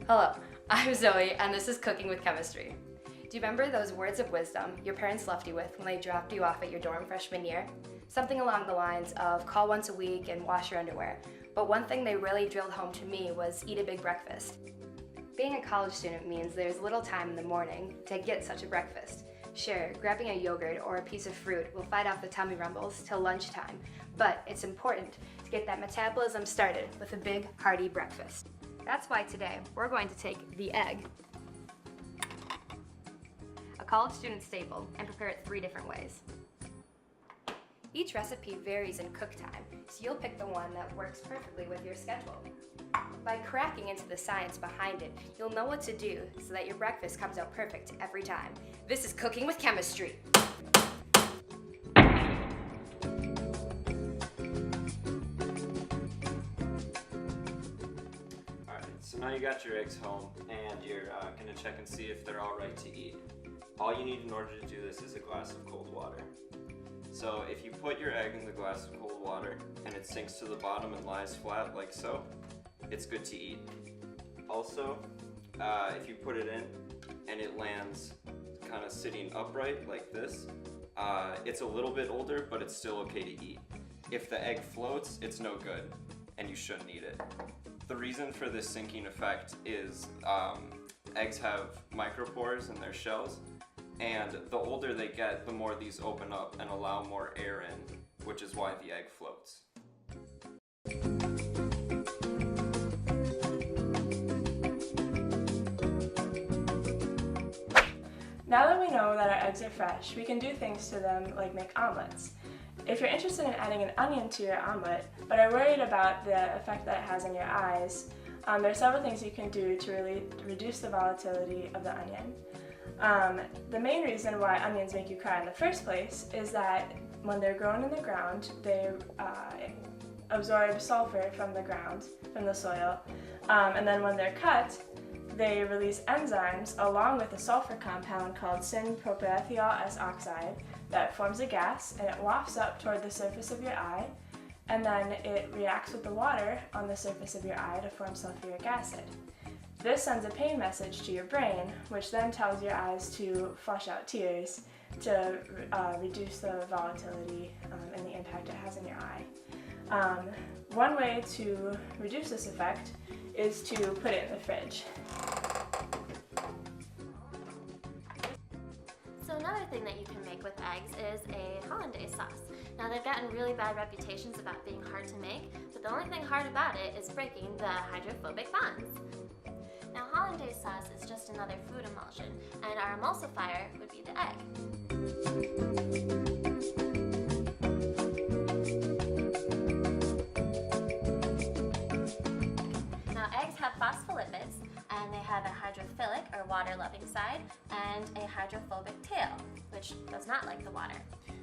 Hello, I'm Zoe, and this is Cooking with Chemistry. Do you remember those words of wisdom your parents left you with when they dropped you off at your dorm freshman year? Something along the lines of call once a week and wash your underwear. But one thing they really drilled home to me was eat a big breakfast. Being a college student means there's little time in the morning to get such a breakfast. Sure, grabbing a yogurt or a piece of fruit will fight off the tummy rumbles till lunchtime, but it's important to get that metabolism started with a big, hearty breakfast. That's why today we're going to take the egg, a college student staple, and prepare it 3 different ways. Each recipe varies in cook time, so you'll pick the one that works perfectly with your schedule. By cracking into the science behind it, you'll know what to do so that your breakfast comes out perfect every time. This is Cooking with Chemistry. So now you got your eggs home and you're going to check and see if they're all right to eat. All you need in order to do this is a glass of cold water. So if you put your egg in the glass of cold water and it sinks to the bottom and lies flat like so, it's good to eat. Also, if you put it in and it lands kind of sitting upright like this, it's a little bit older, but it's still okay to eat. If the egg floats, it's no good and you shouldn't eat it. The reason for this sinking effect is eggs have micropores in their shells, and the older they get, the more these open up and allow more air in, which is why the egg floats. Now that we know that our eggs are fresh, we can do things to them like make omelets. If you're interested in adding an onion to your omelet, but are worried about the effect that it has on your eyes, there are several things you can do to really reduce the volatility of the onion. The main reason why onions make you cry in the first place is that when they're grown in the ground, they absorb sulfur from the ground, from the soil, and then when they're cut, they release enzymes along with a sulfur compound called syn-propanethiol S-oxide that forms a gas, and it wafts up toward the surface of your eye, and then it reacts with the water on the surface of your eye to form sulfuric acid. This sends a pain message to your brain, which then tells your eyes to flush out tears to reduce the volatility and the impact it has in your eye. One way to reduce this effect is to put it in the fridge. So another thing that you can make with eggs is a hollandaise sauce. Now they've gotten really bad reputations about being hard to make, but the only thing hard about it is breaking the hydrophobic bonds. Now hollandaise sauce is just another food emulsion, and our emulsifier would be the egg. Now eggs have phospholipids, and they have a hydrophilic or water-loving side and a hydrophobic tail, which does not like the water.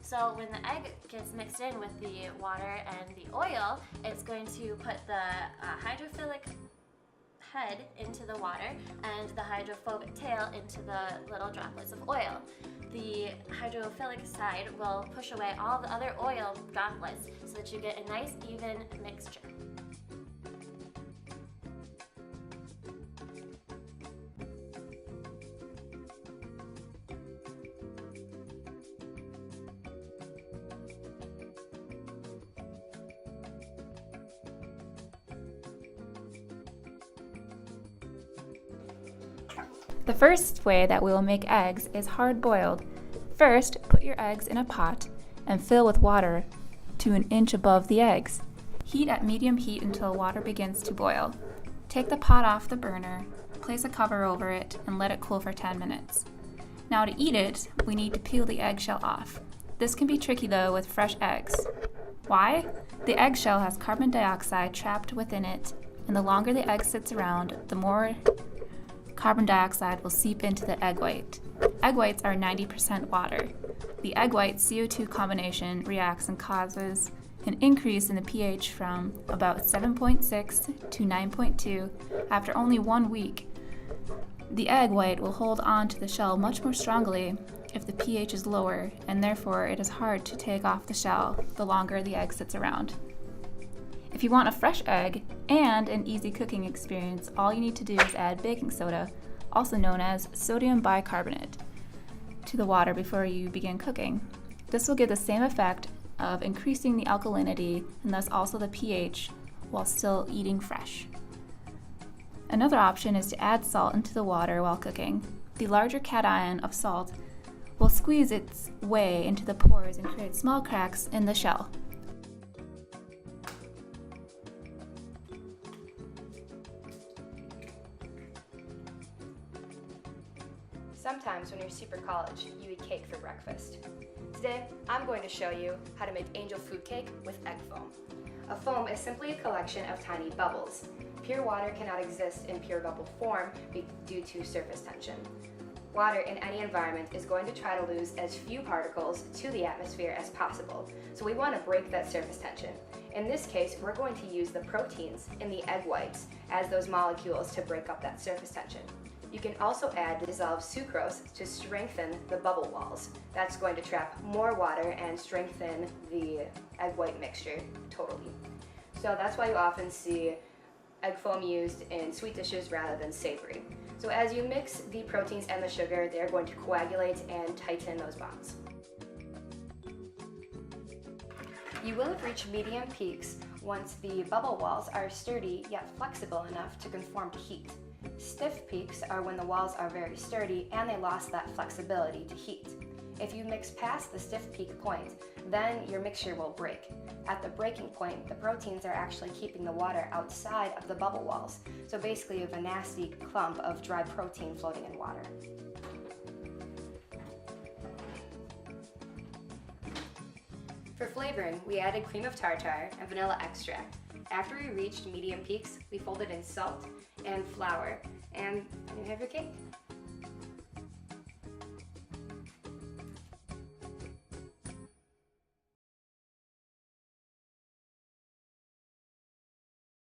So when the egg gets mixed in with the water and the oil, it's going to put the hydrophilic head into the water and the hydrophobic tail into the little droplets of oil. The hydrophilic side will push away all the other oil droplets so that you get a nice even mixture. The first way that we will make eggs is hard-boiled. First, put your eggs in a pot and fill with water to an inch above the eggs. Heat at medium heat until water begins to boil. Take the pot off the burner, place a cover over it, and let it cool for 10 minutes. Now to eat it, we need to peel the eggshell off. This can be tricky though with fresh eggs. Why? The eggshell has carbon dioxide trapped within it, and the longer the egg sits around, the more carbon dioxide will seep into the egg white. Egg whites are 90% water. The egg white CO2 combination reacts and causes an increase in the pH from about 7.6 to 9.2 after only 1 week. The egg white will hold on to the shell much more strongly if the pH is lower, and therefore it is hard to take off the shell the longer the egg sits around. If you want a fresh egg and an easy cooking experience, all you need to do is add baking soda, also known as sodium bicarbonate, to the water before you begin cooking. This will give the same effect of increasing the alkalinity and thus also the pH while still eating fresh. Another option is to add salt into the water while cooking. The larger cation of salt will squeeze its way into the pores and create small cracks in the shell. Sometimes when you're super college, you eat cake for breakfast. Today, I'm going to show you how to make angel food cake with egg foam. A foam is simply a collection of tiny bubbles. Pure water cannot exist in pure bubble form due to surface tension. Water in any environment is going to try to lose as few particles to the atmosphere as possible, so we want to break that surface tension. In this case, we're going to use the proteins in the egg whites as those molecules to break up that surface tension. You can also add dissolved sucrose to strengthen the bubble walls. That's going to trap more water and strengthen the egg white mixture totally. So that's why you often see egg foam used in sweet dishes rather than savory. So as you mix the proteins and the sugar, they're going to coagulate and tighten those bonds. You will have reached medium peaks once the bubble walls are sturdy yet flexible enough to conform to heat. Stiff peaks are when the walls are very sturdy and they lost that flexibility to heat. If you mix past the stiff peak point, then your mixture will break. At the breaking point, the proteins are actually keeping the water outside of the bubble walls. So basically you have a nasty clump of dry protein floating in water. For flavoring, we added cream of tartar and vanilla extract. After we reached medium peaks, we folded in salt and flour, and you have your cake.